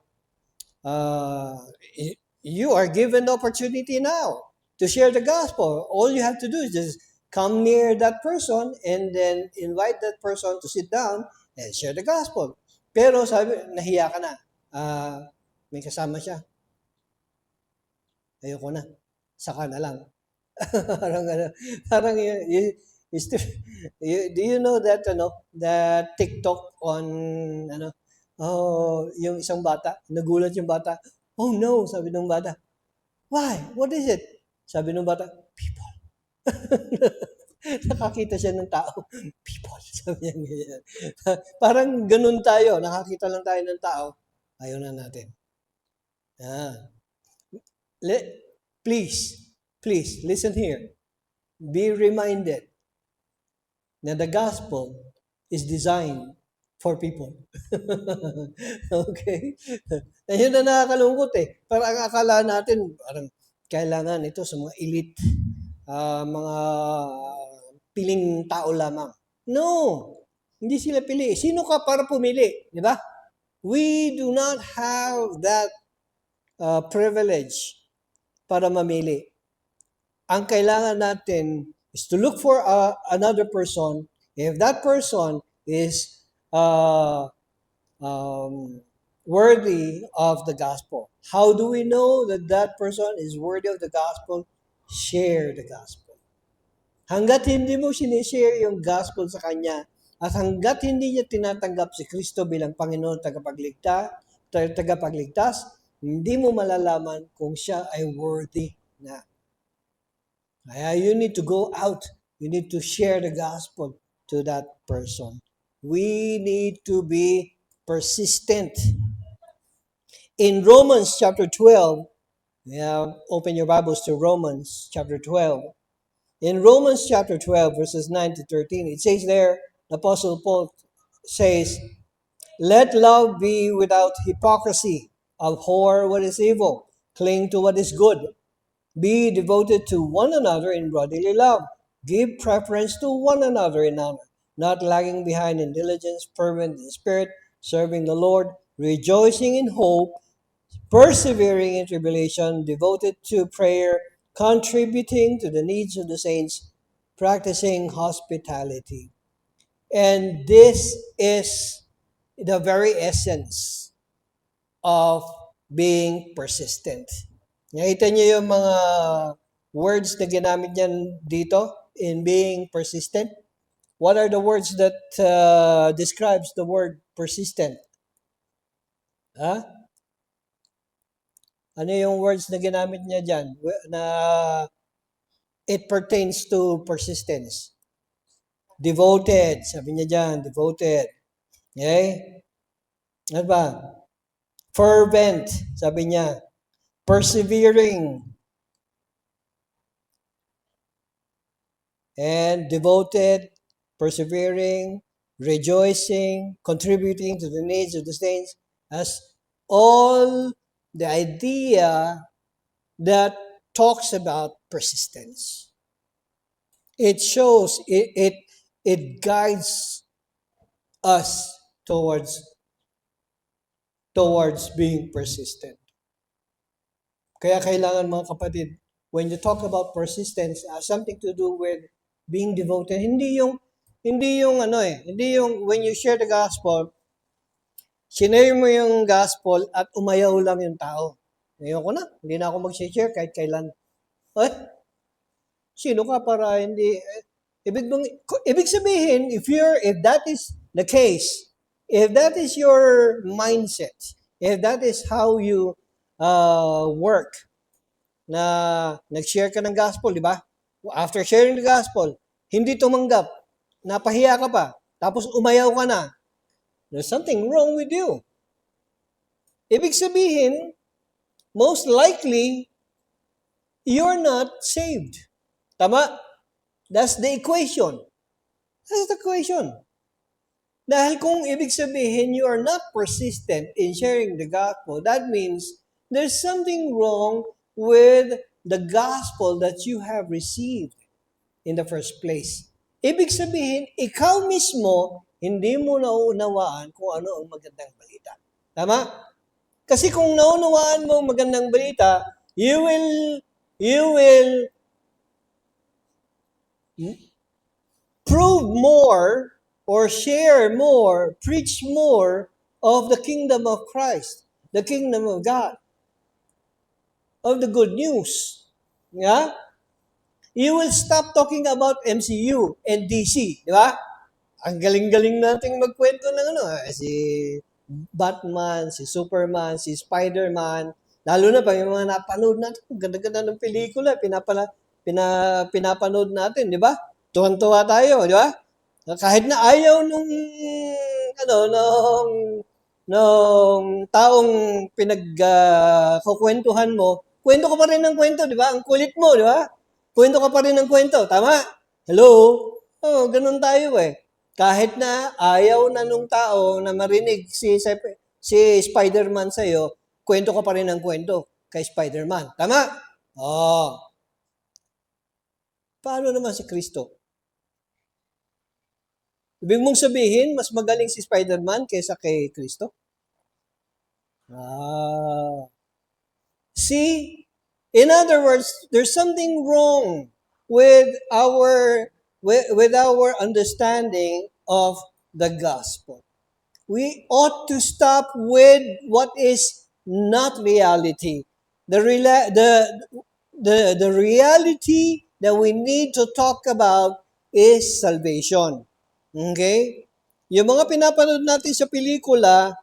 uh, you are given the opportunity now to share the gospel. All you have to do is just come near that person and then invite that person to sit down and share the gospel. Pero sabi, nahiya ka na. May kasama siya. Ayoko na. Saka na lang. parang parang you still, do you know that that TikTok on yung isang bata, nagulat yung bata. Oh no, sabi ng bata. Why? What is it? Sabi ng bata, people. Nakakita siya ng tao. People. Sabi niya ganyan. Parang ganun tayo. Nakakita lang tayo ng tao. Ayaw na natin. Ah. Please, listen here. Be reminded that the gospel is designed for people. Okay? Ayun na nakakalungkot eh. Parang akala natin, parang kailangan ito sa mga elite, mga piling tao lamang. No! Hindi sila pili. Sino ka para pumili? Di ba? We do not have that privilege para mamili. Ang kailangan natin is to look for another person. If that person is worthy of the gospel. How do we know that that person is worthy of the gospel? Share the gospel. Hanggat hindi mo sinishare yung gospel sa kanya, at hanggat hindi niya tinatanggap si Kristo bilang Panginoon tagapagligtas, hindi mo malalaman kung siya ay worthy na. Kaya you need to go out. You need to share the gospel to that person. We need to be persistent. In Romans chapter 12, open your Bibles to Romans chapter 12. In Romans chapter 12, verses 9 to 13, it says there, the Apostle Paul says, let love be without hypocrisy. Abhor what is evil. Cling to what is good. Be devoted to one another in brotherly love. Give preference to one another in honor, not lagging behind in diligence, fervent in spirit, serving the Lord, rejoicing in hope, persevering in tribulation, devoted to prayer, contributing to the needs of the saints, practicing hospitality. And this is the very essence of being persistent. Nakita niyo yung mga words na ginamit niyan dito in being persistent? What are the words that describes the word persistent? Ano yung words na ginamit niya dyan na it pertains to persistence? Devoted. Sabi niya dyan, devoted. Okay? Ano ba? Fervent. Sabi niya. Persevering. And devoted, persevering, rejoicing, contributing to the needs of the saints, as all the idea that talks about persistence. It shows, it guides us towards being persistent. Kaya kailangan mga kapatid, when you talk about persistence, something to do with being devoted, hindi yung when you share the gospel, sinare mo yung gospel at umayaw lang yung tao. Ngayon ko na, hindi na ako mag-share kahit kailan. Sino ka para hindi? Ibig sabihin, if that is the case, if that is your mindset, if that is how you work, na nag-share ka ng gospel, di ba? After sharing the gospel, hindi tumanggap, napahiya ka pa, tapos umayaw ka na, there's something wrong with you. Ibig sabihin, most likely, you're not saved. Tama? That's the equation. That's the equation. Dahil kung ibig sabihin you are not persistent in sharing the gospel, that means there's something wrong with the gospel that you have received in the first place. Ibig sabihin, ikaw mismo, hindi mo nauunawaan kung ano ang magandang balita. Tama? Kasi kung naunawaan mo ang magandang balita, you will prove more or share more, preach more of the kingdom of Christ, the kingdom of God, of the good news. Yeah? You will stop talking about MCU and DC, di ba? Ang galing-galing nating magkwento ng si Batman, si Superman, si Spider-Man, lalo na pag yung mga napanood natin, ganda-ganda ng pelikula, pinapanood natin, di ba? Tuwan-tuwa tayo, di ba? Kahit na ayaw nung taong kukwentuhan mo, kwento ka pa rin ng kwento, di ba? Ang kulit mo, di ba? Kwento ka pa rin ng kwento, tama? Hello? Oh, ganun tayo eh. Kahit na ayaw na nung tao na marinig si Spider-Man sa'yo, kwento ka pa rin ng kwento kay Spider-Man. Tama? Oh. Paano naman si Kristo? Ibig mong sabihin, mas magaling si Spider-Man kaysa kay Kristo? See? In other words, there's something wrong with our understanding of the gospel. We ought to stop with what is not reality. The reality that we need to talk about is salvation. Okay? Yung mga pinapanood natin sa pelikula,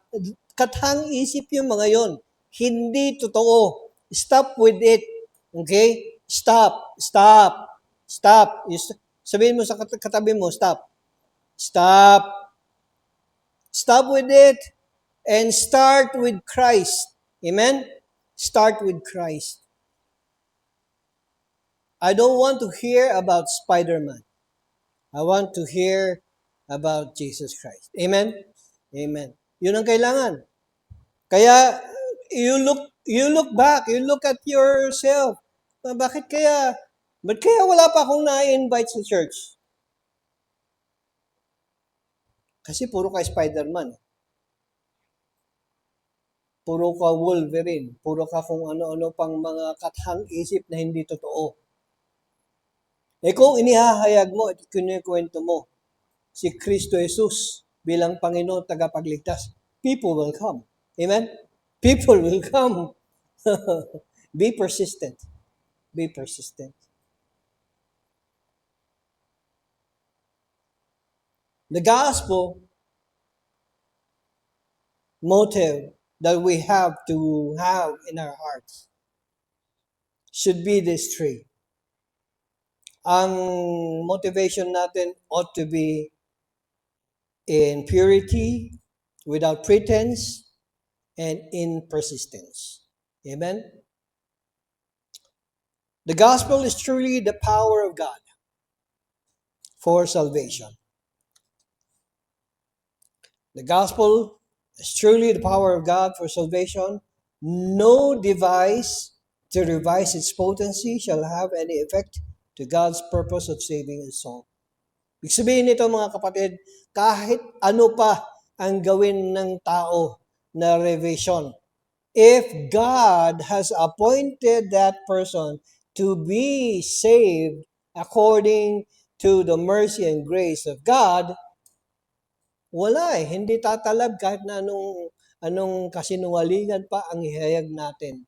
kathang-isip yung mga yon. Hindi totoo. Stop with it. Okay? Stop. Stop. Stop. Sabihin mo sa katabi mo, stop. Stop. Stop with it and start with Christ. Amen? Start with Christ. I don't want to hear about Spider-Man. I want to hear about Jesus Christ. Amen? Amen. Yun ang kailangan. Kaya, you look back, you look at yourself. Ba't kaya wala pa akong na-invite sa church? Kasi puro ka Spider-Man. Puro ka Wolverine. Puro ka kung ano-ano pang mga kathang-isip na hindi totoo. Kung inihahayag mo at kinikwento mo si Kristo Jesus bilang Panginoon tagapagligtas, people will come. Amen? People will come. Be persistent. Be persistent. The gospel motive that we have to have in our hearts should be this three. Ang motivation natin ought to be in purity, without pretense, and in persistence. Amen? The gospel is truly the power of God for salvation. The gospel is truly the power of God for salvation. No device to revise its potency shall have any effect to God's purpose of saving his soul. Ibig sabihin nito mga kapatid, kahit ano pa ang gawin ng tao na revision, if God has appointed that person to be saved according to the mercy and grace of God, wala hindi tatalab kahit na anong kasinungalingan pa ang ihayag natin.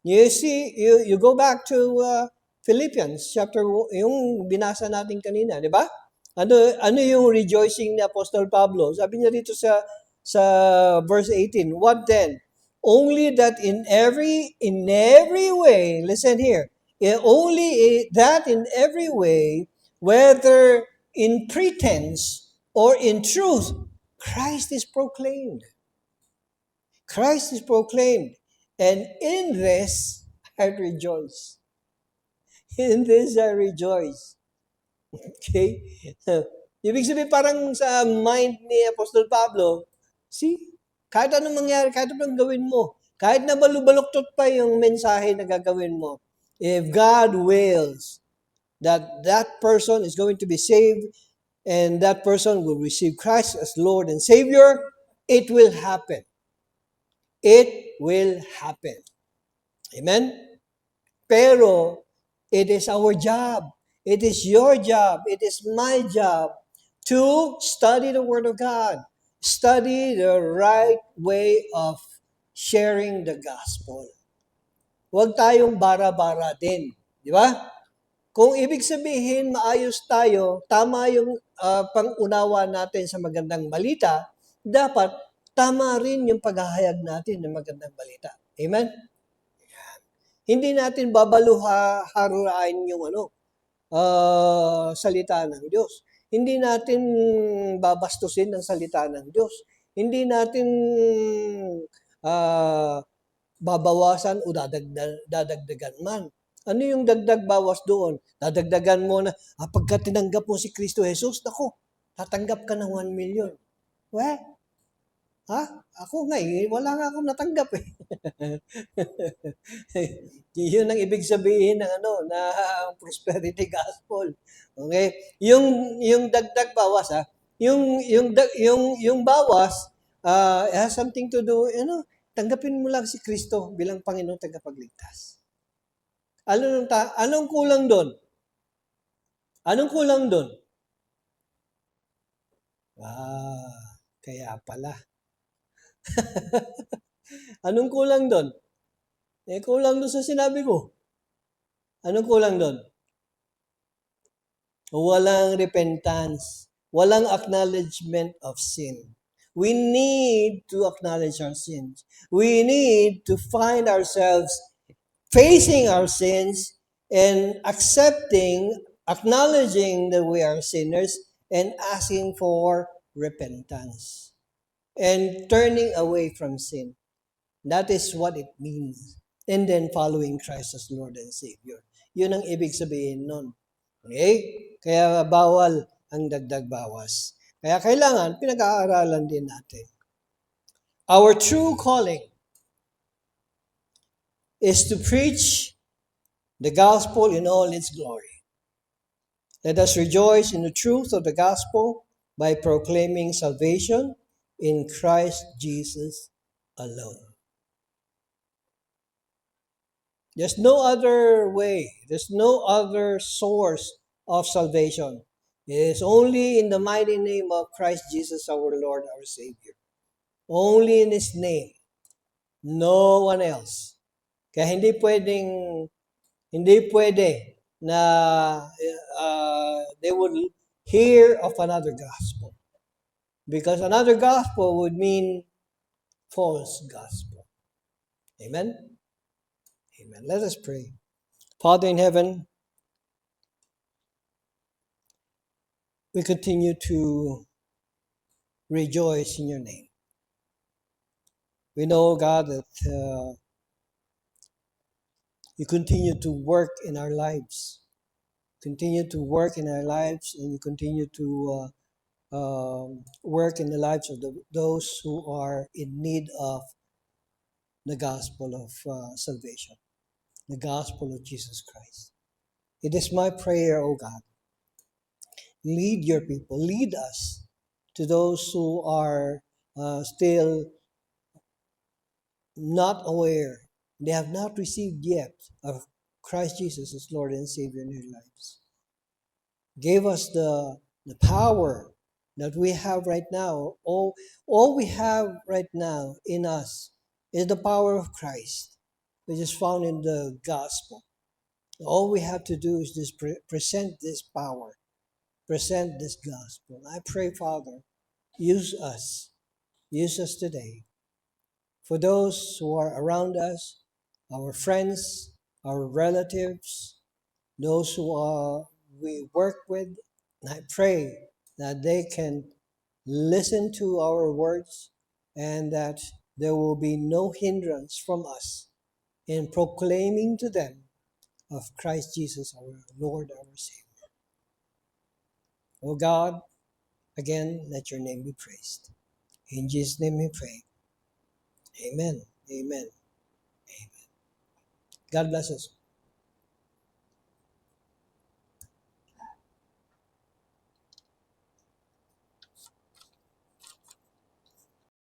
You see, you go back to Philippians chapter, yung binasa natin kanina, di ba? Ano yung rejoicing ni Apostle Pablo? Sabi niya dito sa verse 18, what then? Only that in every way, listen here, only that in every way, whether in pretense or in truth, Christ is proclaimed. Christ is proclaimed. And in this, I rejoice. In this, I rejoice. Okay? Ibig sabihin parang sa mind ni Apostol Pablo, see, kahit anong mangyari, kahit anong gawin mo, kahit na balubaluktot pa yung mensahe na gagawin mo, if God wills that that person is going to be saved and that person will receive Christ as Lord and Savior, it will happen. It will happen. Amen? Pero, it is our job. It is your job. It is my job to study the Word of God. Study the right way of sharing the gospel. Huwag tayong bara-bara din. Di ba? Kung ibig sabihin maayos tayo, tama yung pangunawa natin sa magandang balita, dapat tama rin yung paghahayag natin ng magandang balita. Amen? Hindi natin babaluharain yung salita ng Diyos. Hindi natin babastusin ang salita ng Diyos. Hindi natin babawasan o dadagdagan man. Ano yung dagdag bawas doon? Dadagdagan mo na, pagka tinanggap mo si Kristo Jesus, nako, tatanggap ka ng 1 million. Ha? Ako nga wala nga akong natanggap eh. Yun ang ibig sabihin ng na prosperity gospel. Okay? Yung dagdag bawas yung bawas it has something to do, tanggapin mo lang si Kristo bilang Panginoong tagapagligtas. Anong kulang doon? Anong kulang doon? Kaya pala. Anong kulang doon? Kulang doon sa sinabi ko. Anong kulang doon? Walang repentance. Walang acknowledgement of sin. We need to acknowledge our sins. We need to find ourselves facing our sins and acknowledging that we are sinners and asking for repentance and turning away from sin. That is what it means. And then following Christ as Lord and Savior. Yun ang ibig sabihin nun. Okay? Kaya bawal ang dagdag bawas. Kaya kailangan pinag-aaralan din natin. Our true calling is to preach the gospel in all its glory. Let us rejoice in the truth of the gospel by proclaiming salvation in Christ Jesus alone. There's no other way. There's no other source of salvation. It is only in the mighty name of Christ Jesus our Lord, our Savior. Only in His name. No one else. Kaya hindi pwede na they would hear of another gospel. Because another gospel would mean false gospel. Amen? Amen. Let us pray. Father in heaven, we continue to rejoice in your name. We know, God, that you continue to work in our lives. Continue to work in our lives, and you continue to work in the lives of those who are in need of the gospel of salvation, the gospel of Jesus Christ. It is my prayer, O God, lead your people, lead us to those who are still not aware, they have not received yet of Christ Jesus as Lord and Savior in their lives. Give us the power that we have right now. All we have right now in us is the power of Christ, which is found in the gospel. All we have to do is just present this power, present this gospel. I pray, Father, use us today. For those who are around us, our friends, our relatives, those who we work with, I pray that they can listen to our words and that there will be no hindrance from us in proclaiming to them of Christ Jesus, our Lord, our Savior. Oh God, Again, let your name be praised. In Jesus' name we pray. Amen. Amen. God bless us.